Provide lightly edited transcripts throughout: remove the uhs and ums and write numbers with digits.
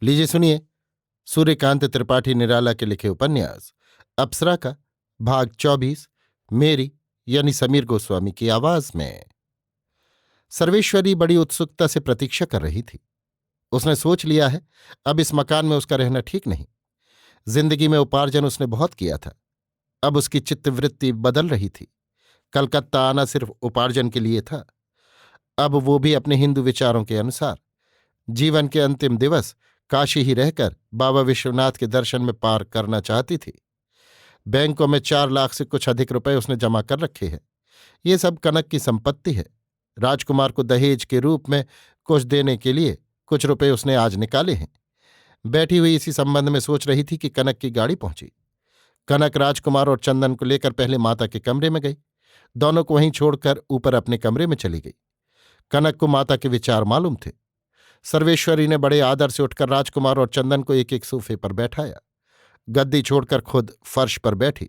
लीजिए सुनिए सूर्यकांत त्रिपाठी निराला के लिखे उपन्यास अप्सरा का भाग 24 मेरी यानी समीर गोस्वामी की आवाज में। सर्वेश्वरी बड़ी उत्सुकता से प्रतीक्षा कर रही थी। उसने सोच लिया है अब इस मकान में उसका रहना ठीक नहीं। जिंदगी में उपार्जन उसने बहुत किया था। अब उसकी चित्तवृत्ति बदल रही थी। कलकत्ता आना सिर्फ उपार्जन के लिए था, अब वो भी अपने हिंदू विचारों के अनुसार। जीवन के अंतिम दिवस काशी ही रहकर बाबा विश्वनाथ के दर्शन में पार करना चाहती थी। बैंकों में 4 लाख से कुछ अधिक रुपए उसने जमा कर रखे हैं। ये सब कनक की संपत्ति है। राजकुमार को दहेज के रूप में कुछ देने के लिए कुछ रुपए उसने आज निकाले हैं। बैठी हुई इसी संबंध में सोच रही थी कि कनक की गाड़ी पहुंची। कनक राजकुमार और चंदन को लेकर पहले माता के कमरे में गई। दोनों को वहीं छोड़कर ऊपर अपने कमरे में चली गई। कनक को माता के विचार मालूम थे। सर्वेश्वरी ने बड़े आदर से उठकर राजकुमार और चंदन को एक एक सोफे पर बैठाया। गद्दी छोड़कर खुद फर्श पर बैठी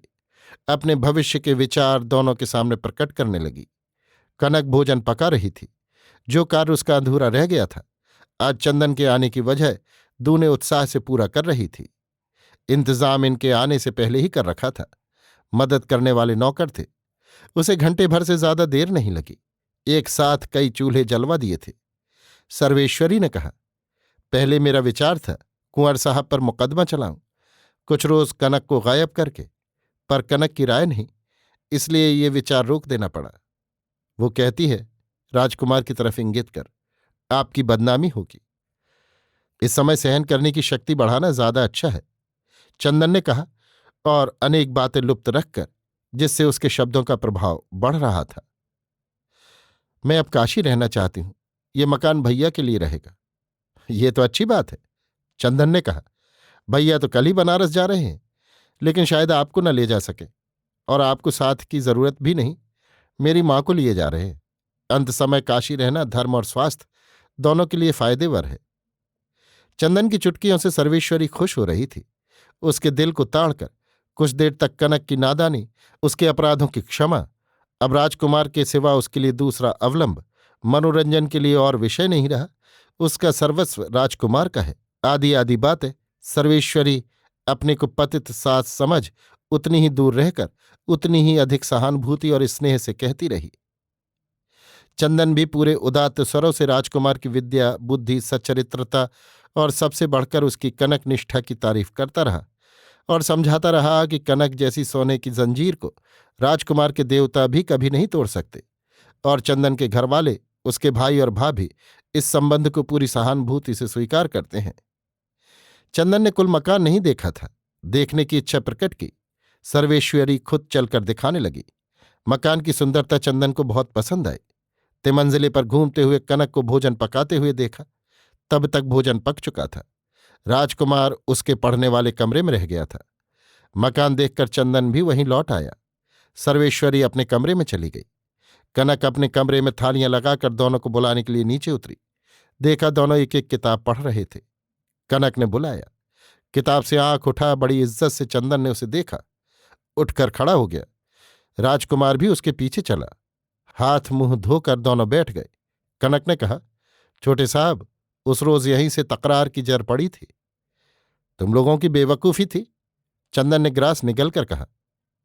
अपने भविष्य के विचार दोनों के सामने प्रकट करने लगी। कनक भोजन पका रही थी। जो कार्य उसका अधूरा रह गया था आज चंदन के आने की वजह दूने उत्साह से पूरा कर रही थी। इंतजाम इनके आने से पहले ही कर रखा था। मदद करने वाले नौकर थे। उसे घंटे भर से ज्यादा देर नहीं लगी। एक साथ कई चूल्हे जलवा दिए थे। सर्वेश्वरी ने कहा, पहले मेरा विचार था कुंवर साहब पर मुकदमा चलाऊं, कुछ रोज कनक को गायब करके, पर कनक की राय नहीं, इसलिए ये विचार रोक देना पड़ा। वो कहती है, राजकुमार की तरफ इंगित कर, आपकी बदनामी होगी। इस समय सहन करने की शक्ति बढ़ाना ज्यादा अच्छा है, चंदन ने कहा, और अनेक बातें लुप्त रखकर, जिससे उसके शब्दों का प्रभाव बढ़ रहा था। मैं अब काशी रहना चाहती हूं, ये मकान भैया के लिए रहेगा। ये तो अच्छी बात है, चंदन ने कहा। भैया तो कल ही बनारस जा रहे हैं, लेकिन शायद आपको न ले जा सके, और आपको साथ की जरूरत भी नहीं। मेरी मां को लिए जा रहे हैं। अंत समय काशी रहना धर्म और स्वास्थ्य दोनों के लिए फायदेवर है। चंदन की चुटकियों से सर्वेश्वरी खुश हो रही थी। उसके दिल को ताड़कर कुछ देर तक कनक की नादानी, उसके अपराधों की क्षमा, अब राजकुमार के सिवा उसके लिए दूसरा अवलंब, मनोरंजन के लिए और विषय नहीं रहा, उसका सर्वस्व राजकुमार का है, आदि आदि बातें सर्वेश्वरी अपने को पतित सास समझ उतनी ही दूर रहकर उतनी ही अधिक सहानुभूति और स्नेह से कहती रही। चंदन भी पूरे उदात्त स्वरों से राजकुमार की विद्या, बुद्धि, सच्चरित्रता और सबसे बढ़कर उसकी कनक निष्ठा की तारीफ करता रहा और समझाता रहा कि कनक जैसी सोने की जंजीर को राजकुमार के देवता भी कभी नहीं तोड़ सकते, और चंदन के घरवाले, उसके भाई और भाभी इस संबंध को पूरी सहानुभूति से स्वीकार करते हैं। चंदन ने कुल मकान नहीं देखा था, देखने की इच्छा प्रकट की। सर्वेश्वरी खुद चलकर दिखाने लगी। मकान की सुंदरता चंदन को बहुत पसंद आई। तिमंजिले पर घूमते हुए कनक को भोजन पकाते हुए देखा। तब तक भोजन पक चुका था। राजकुमार उसके पढ़ने वाले कमरे में रह गया था। मकान देखकर चंदन भी वहीं लौट आया। सर्वेश्वरी अपने कमरे में चली गई। कनक अपने कमरे में थालियां लगाकर दोनों को बुलाने के लिए नीचे उतरी। देखा दोनों एक एक किताब पढ़ रहे थे। कनक ने बुलाया। किताब से आंख उठा। बड़ी इज्जत से चंदन ने उसे देखा, उठकर खड़ा हो गया। राजकुमार भी उसके पीछे चला। हाथ मुंह धोकर दोनों बैठ गए। कनक ने कहा, छोटे साहब, उस रोज यहीं से तकरार की जर पड़ी थी। तुम लोगों की बेवकूफी थी, चंदन ने ग्रास निगलकर कहा।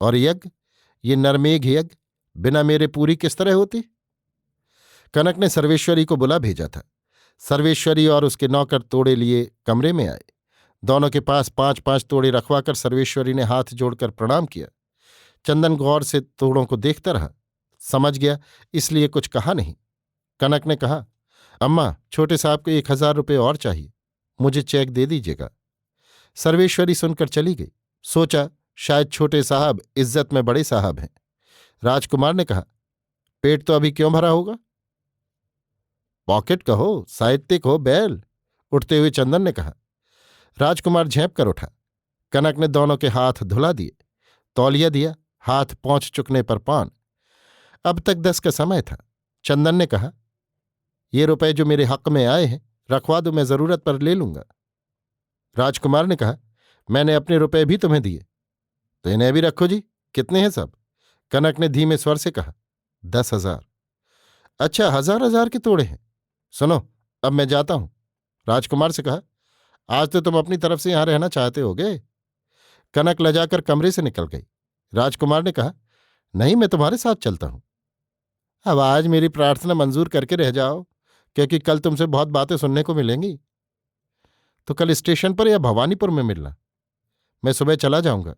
और यज्ञ, ये नरमेघ यज्ञ बिना मेरे पूरी किस तरह होती? कनक ने सर्वेश्वरी को बुला भेजा था। सर्वेश्वरी और उसके नौकर तोड़े लिए कमरे में आए। दोनों के पास 5-5 तोड़े रखवाकर सर्वेश्वरी ने हाथ जोड़कर प्रणाम किया। चंदन गौर से तोड़ों को देखता रहा। समझ गया, इसलिए कुछ कहा नहीं। कनक ने कहा, अम्मा, छोटे साहब को 1000 रुपये और चाहिए, मुझे चेक दे दीजिएगा। सर्वेश्वरी सुनकर चली गई। सोचा शायद छोटे साहब इज्जत में बड़े साहब हैं। राजकुमार ने कहा, पेट तो अभी क्यों भरा होगा? पॉकेट कहो, साहित्यिक हो, बैल, उठते हुए चंदन ने कहा। राजकुमार झेंप कर उठा। कनक ने दोनों के हाथ धुला दिए, तौलिया दिया, हाथ पहुंच चुकने पर पान। अब तक 10 का समय था। चंदन ने कहा, ये रुपए जो मेरे हक में आए हैं रखवा दो, मैं जरूरत पर ले लूंगा। राजकुमार ने कहा, मैंने अपने रुपए भी तुम्हें दिए, तो इन्हें भी रखो जी। कितने हैं सब? कनक ने धीमे स्वर से कहा, 10,000। अच्छा, 1000-1000 के तोड़े हैं। सुनो, अब मैं जाता हूं। राजकुमार से कहा, आज तो तुम अपनी तरफ से यहां रहना चाहते होगे। कनक लजाकर कमरे से निकल गई। राजकुमार ने कहा, नहीं, मैं तुम्हारे साथ चलता हूं। अब आज मेरी प्रार्थना मंजूर करके रह जाओ, क्योंकि कल तुमसे बहुत बातें सुनने को मिलेंगी। तो कल स्टेशन पर या भवानीपुर में मिलना। मैं सुबह चला जाऊंगा।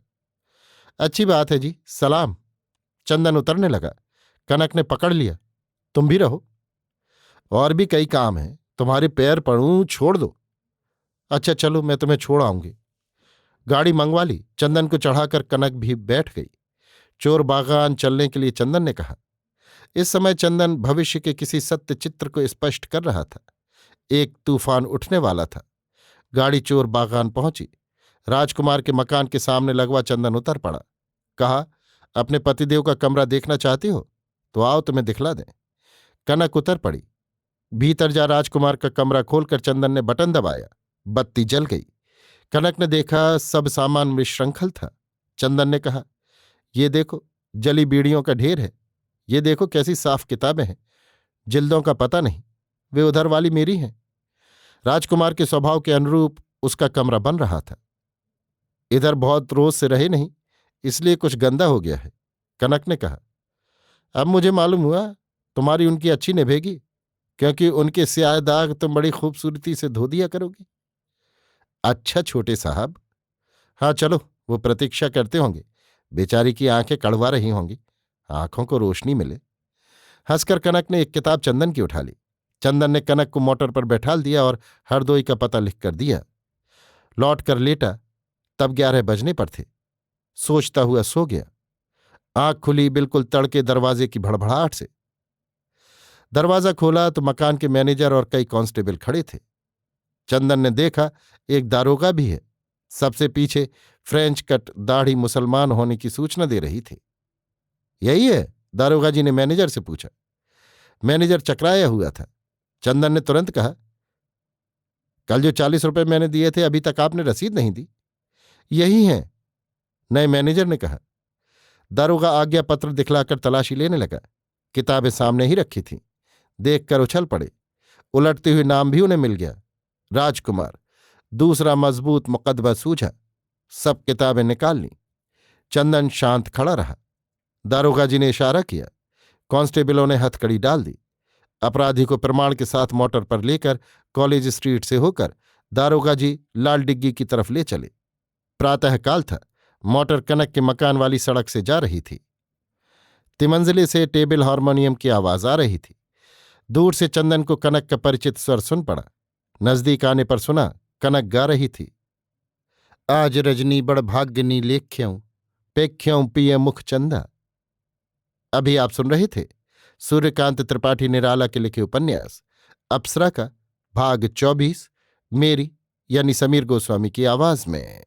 अच्छी बात है जी, सलाम। चंदन उतरने लगा। कनक ने पकड़ लिया, तुम भी रहो, और भी कई काम हैं, तुम्हारे पैर पड़ूं, छोड़ दो। अच्छा चलो, मैं तुम्हें छोड़ आऊंगी। गाड़ी मंगवा ली। चंदन को चढ़ाकर कनक भी बैठ गई। चोर बागान चलने के लिए चंदन ने कहा। इस समय चंदन भविष्य के किसी सत्य चित्र को स्पष्ट कर रहा था। एक तूफान उठने वाला था। गाड़ी चोर बागान पहुंची। राजकुमार के मकान के सामने लगवा चंदन उतर पड़ा। कहा, अपने पतिदेव का कमरा देखना चाहती हो तो आओ, तुम्हें दिखला दें। कनक उतर पड़ी। भीतर जा राजकुमार का कमरा खोलकर चंदन ने बटन दबाया। बत्ती जल गई। कनक ने देखा सब सामान विश्रृंखल था। चंदन ने कहा, ये देखो, जली बीड़ियों का ढेर है। ये देखो कैसी साफ किताबें हैं, जिल्दों का पता नहीं, वे उधर वाली मेरी हैं। राजकुमार के स्वभाव के अनुरूप उसका कमरा बन रहा था। इधर बहुत रोज से रहे नहीं, इसलिए कुछ गंदा हो गया है। कनक ने कहा, अब मुझे मालूम हुआ तुम्हारी उनकी अच्छी निभेगी, क्योंकि उनके स्याह दाग तुम बड़ी खूबसूरती से धो दिया करोगी। अच्छा छोटे साहब, हाँ चलो, वो प्रतीक्षा करते होंगे। बेचारी की आंखें कड़वा रही होंगी, आंखों को रोशनी मिले। हंसकर कनक ने एक किताब चंदन की उठा ली। चंदन ने कनक को मोटर पर बैठाल दिया और हरदोई का पता लिख कर दिया। लौट कर लेटा, तब 11 बजने पर थे। सोचता हुआ सो गया। आंख खुली बिल्कुल तड़के दरवाजे की भड़भड़ाहट से। दरवाजा खोला तो मकान के मैनेजर और कई कांस्टेबल खड़े थे। चंदन ने देखा एक दारोगा भी है। सबसे पीछे फ्रेंच कट दाढ़ी मुसलमान होने की सूचना दे रही थी। यही है? दारोगा जी ने मैनेजर से पूछा। मैनेजर चकराया हुआ था। चंदन ने तुरंत कहा, कल जो 40 रुपए मैंने दिए थे, अभी तक आपने रसीद नहीं दी। यही है, नए मैनेजर ने कहा। दारोगा आज्ञा पत्र दिखलाकर तलाशी लेने लगा। किताबें सामने ही रखी थीं। देखकर उछल पड़े। उलटते हुए नाम भी उन्हें मिल गया, राजकुमार। दूसरा मजबूत मुकदमा सूझा। सब किताबें निकाल लीं। चंदन शांत खड़ा रहा। दारोगा जी ने इशारा किया। कांस्टेबलों ने हथकड़ी डाल दी। अपराधी को प्रमाण के साथ मोटर पर लेकर कॉलेज स्ट्रीट से होकर दारोगा जी लाल डिग्गी की तरफ ले चले। प्रातःकाल था। मोटर कनक के मकान वाली सड़क से जा रही थी। तिमंजिले से टेबल हारमोनियम की आवाज आ रही थी। दूर से चंदन को कनक का परिचित स्वर सुन पड़ा। नजदीक आने पर सुना कनक गा रही थी। आज रजनी बड़ भाग्यनी लेख्यों, पेख्यों पिए मुख चंदा। अभी आप सुन रहे थे सूर्यकांत त्रिपाठी निराला के लिखे उपन्यास अप्सरा का भाग 24, मेरी यानी समीर गोस्वामी की आवाज में।